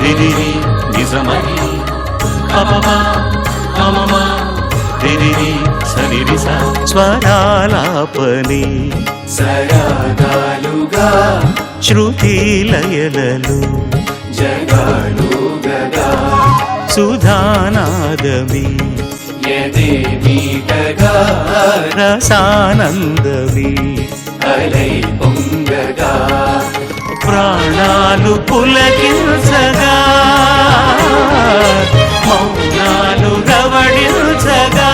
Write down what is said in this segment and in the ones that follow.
రిరిరి నిజమై పపమా మమమా రిరిరి సరిరిస స్వరాలాపని సరాగాలుగా శృతి లయలలు జగాలుగగా సుధానాదమి యదే మీటగా రసానందమి అలై పొంగగా ప్రాణాలు పులకించగా మౌనాలు రవడించగా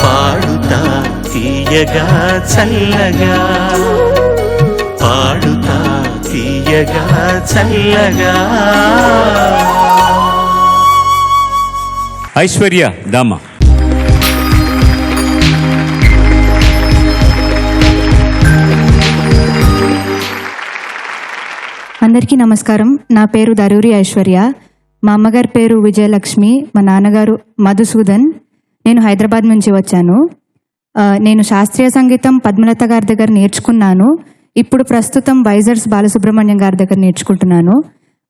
పాడుతా తీయగా చల్లగా పాడుతా తీయగా చల్లగా. ఐశ్వర్య దామ. అందరికీ నమస్కారం. నా పేరు దరూరి ఐశ్వర్య. మా అమ్మగారి పేరు విజయలక్ష్మి, మా నాన్నగారు మధుసూదన్. నేను హైదరాబాద్ నుంచి వచ్చాను. నేను శాస్త్రీయ సంగీతం పద్మలత గారి దగ్గర నేర్చుకున్నాను. ఇప్పుడు ప్రస్తుతం వైజర్స్ బాలసుబ్రహ్మణ్యం గారి దగ్గర నేర్చుకుంటున్నాను.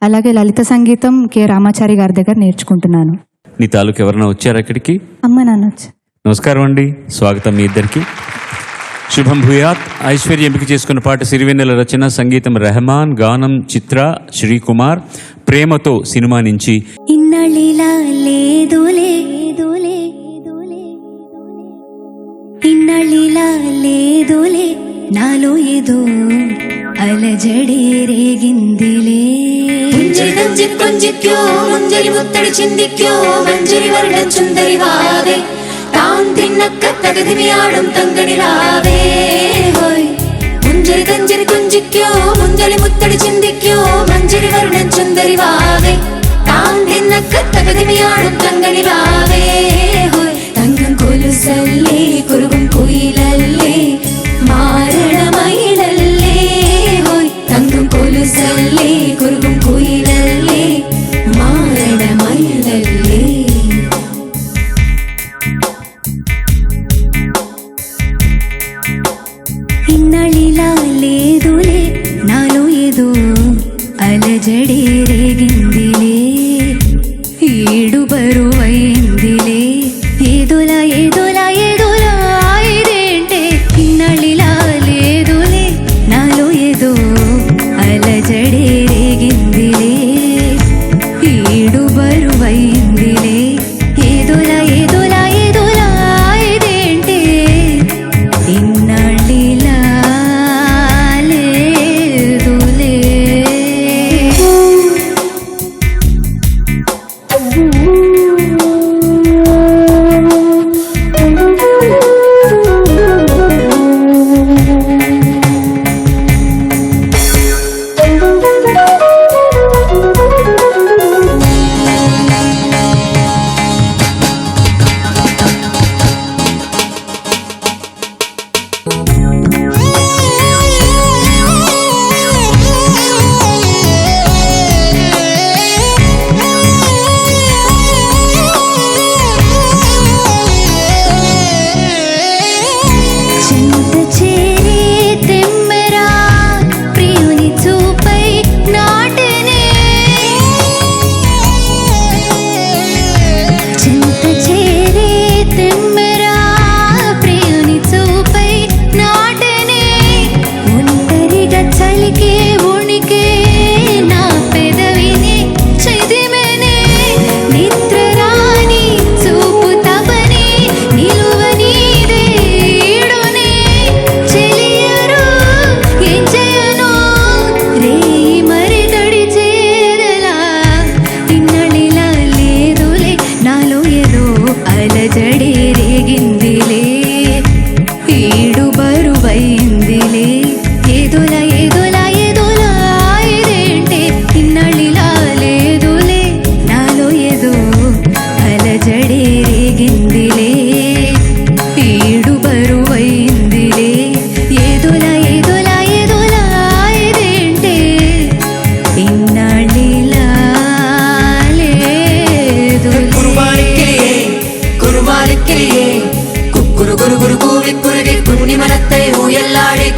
అలాగే లలిత సంగీతం కె రామాచారి గారి దగ్గర నేర్చుకుంటున్నాను. నీ తాలూకు ఎవరైనా వచ్చారా ఇక్కడికి? అమ్మ నాన్న. నమస్కారం అండి, స్వాగతం మీ ఇద్దరికి. శుభం భూయాత్. ఐశ్వర్య ఎంపిక చేసుకున్న పాట సిరివెన్నెల రచన, సంగీతం రెహమాన్, గానం చిత్ర శ్రీకుమార్. ప్రేమతో సినిమా నుంచి. ఇన్నళిలా లేదులే ఇన్నళిలా లేదులే నాలో ఏదో అలజడే రేగిందిలే. ముంజరి తంజి కొంజిక్యో ముంజరి ముత్తడి చిందిక్యో మంజరి వర్ణం చుందరి వావే తాం తిన్నక్క తగదిమి ఆడం తంగడి రావే హోయ్. ముంజరి తంజరి కొంజిక్యో ముంజరి ముత్తడి చిందిక్యో మంజరి వర్ణం చుందరి వావే తాం తిన్నక్క తగదిమి ఆడం తంగడి రావే హోయ్. തങ്കം കൊലുസല്ലേ കുറുകും കുയിലല്ലേ മാരണമയിലല്ലേ ഹോയ്. തങ്കം കൊലുസല്ലേ കുറുകും കുയിലല്ലേ മാരണമയിലല്ലേ. ఇన్నళిలా లేదులే నాలో ఏదో అలజడే రేగిందిలే. ఏడు బరువైందిలే ఏదోలా ఏదోలా ఏదోలా ఇదేంటే. ఇన్నళిలా లేదులే నాలో ఏదో అలజడే రేగిందిలే. ఏడు బరువైందిలే ఏదోలా ఏదోలా ఏదోలా ఇదేంటే. ఇన్నళిలా లేదులే.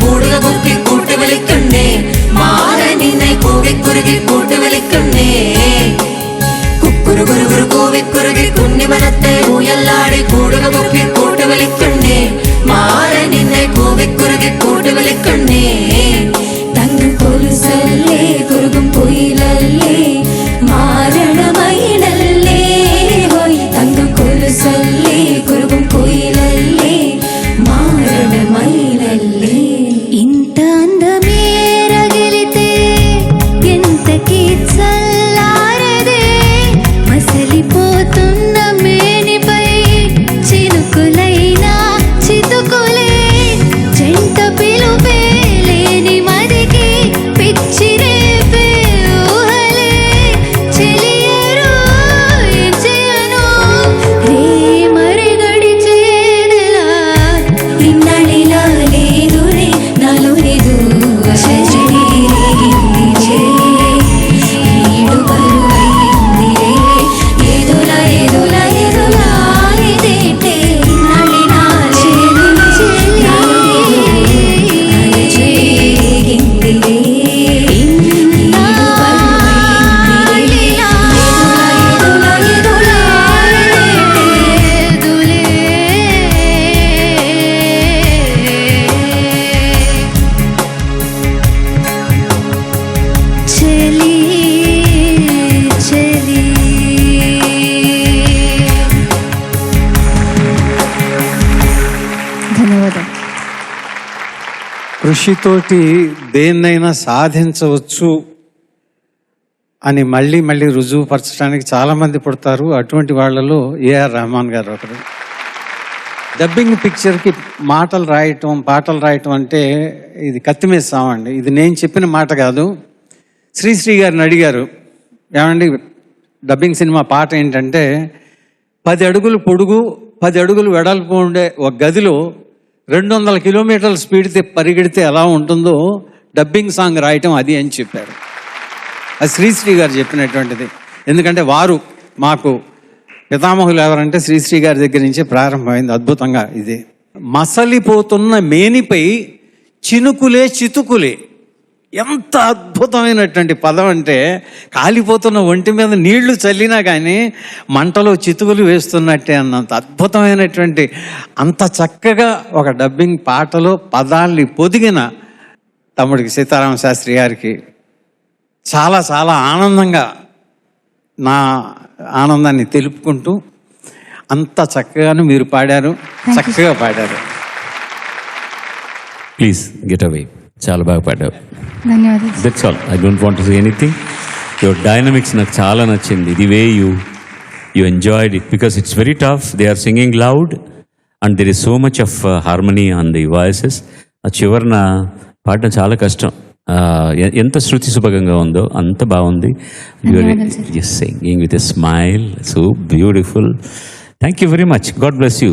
കൂടുക കുപ്പി കൂട്ടി വിളിക്കുന്നേ മാറ നിന്നെ കൂവിക്കുറുകി കൂട്ടി വിളിക്കുന്നേ കുക്കുരു കുറുകുരു കൂവിക്കുറുകി കുഞ്ഞിമനത്തെ ഊയല്ലാടി കൂടുക കുപ്പി കൂട്ടി വിളിക്കുന്നേ മാറ നിന്നെ കൂവിക്കുറുകി കൂട്ടി വിളിക്കുന്നേ തങ്കം കൊലുസല്ലേ കുറുകും കുയിലല്ലേ മാരണമയിലല്ലേ ഹോയ് തങ്കം കൊലുസല്ലേ കുറുകും കുയിലല്ലേ మారణమైలల్లే ఇంత అందమే రగిలితే ఎంతకీ చల్లారదే మసలిపోతున్న మేనిపై చినుకులైనా చితుకులే జంట పిలుపే లేని మదికి పిచ్చి రేపే ఊహలే చెలియరు ఏం చేయను రే మరి గడిచేదెలా ఇన్నాళ్ళిలా లేదులే నాలో ఏదో అలజడి రేగిందిలే ఈడు బరువైందిలే ఏదోలా ఏదోలా ఏదోలా ఇదేంటే ఇన్నాళ్ళిలా లేదులే అలజడి రేగిందిలే ఈడు బరువైందిలే ఏదోలా ఏదోలా చలి చలి ధన్యవాదాలు. కృషితోటి దేన్నైనా సాధించవచ్చు అని మళ్ళీ మళ్ళీ రుజువుపరచడానికి చాలామంది పుడతారు. అటువంటి వాళ్ళలో ఏఆర్ రెహమాన్ గారు ఒకరు. డబ్బింగ్ పిక్చర్కి మాటలు రాయటం పాటలు రాయటం అంటే ఇది కత్తిమీద సామండి. ఇది నేను చెప్పిన మాట కాదు. శ్రీశ్రీ గారిని అడిగారు, ఏమండి డబ్బింగ్ సినిమా పాట ఏంటంటే 10 అడుగులు పొడుగు 10 అడుగులు వెడల్పు ఉండే ఒక గదిలో 200 కిలోమీటర్ల స్పీడ్తో పరిగెడితే ఎలా ఉంటుందో డబ్బింగ్ సాంగ్ రాయటం అది అని చెప్పారు. అది శ్రీశ్రీ గారు చెప్పినటువంటిది. ఎందుకంటే వారు మాకు పితామహులు ఎవరంటే శ్రీశ్రీ గారి దగ్గర నుంచే ప్రారంభమైంది. అద్భుతంగా ఇది మసలిపోతున్న మేనిపై చినుకులే చితుకులే. ఎంత అద్భుతమైనటువంటి పదం అంటే కాలిపోతున్న ఒంటి మీద నీళ్లు చల్లినా కానీ మంటలో చితుకులు వేస్తున్నట్టే అన్నంత అద్భుతమైనటువంటి అంత చక్కగా ఒక డబ్బింగ్ పాటలో పదాల్ని పొదిగిన తమ్ముడికి సీతారామ శాస్త్రి గారికి చాలా చాలా ఆనందంగా నా ఆనందాన్ని తెలుపుకుంటూ అంత చక్కగాను మీరు పాడారు, చక్కగా పాడారు. Please get away. చాలా బాగా పాడావు. ధన్యవాదాలు. That's all. I don't want to say anything. Your dynamics నాకు చాలా నచ్చింది. The way you enjoyed it because it's very tough. They are singing loud and there is so much of harmony on the voices. ఆ చివరన పాడడం చాలా కష్టం. ఎంత శృతి సుభగంగా ఉందో అంత బాగుంది. Just singing with a smile, so beautiful. Thank you very much. God bless you.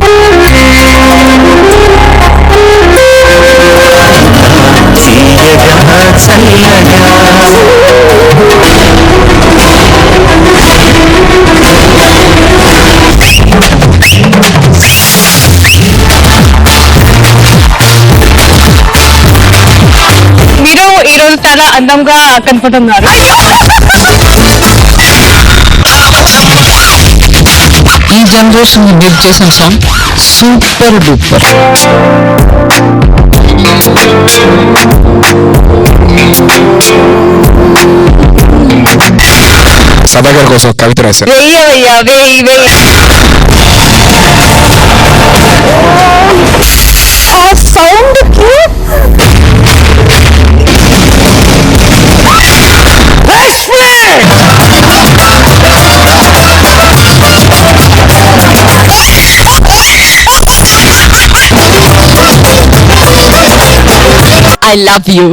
మీరు ఈరోజు చాలా అందంగా కనపడుతున్నారు. ఈ జనరేషన్ మీరు చేసిన సాంగ్ సూపర్ డూపర్. సభాగారి కోసం కవిత రాశారు. Sound I love you.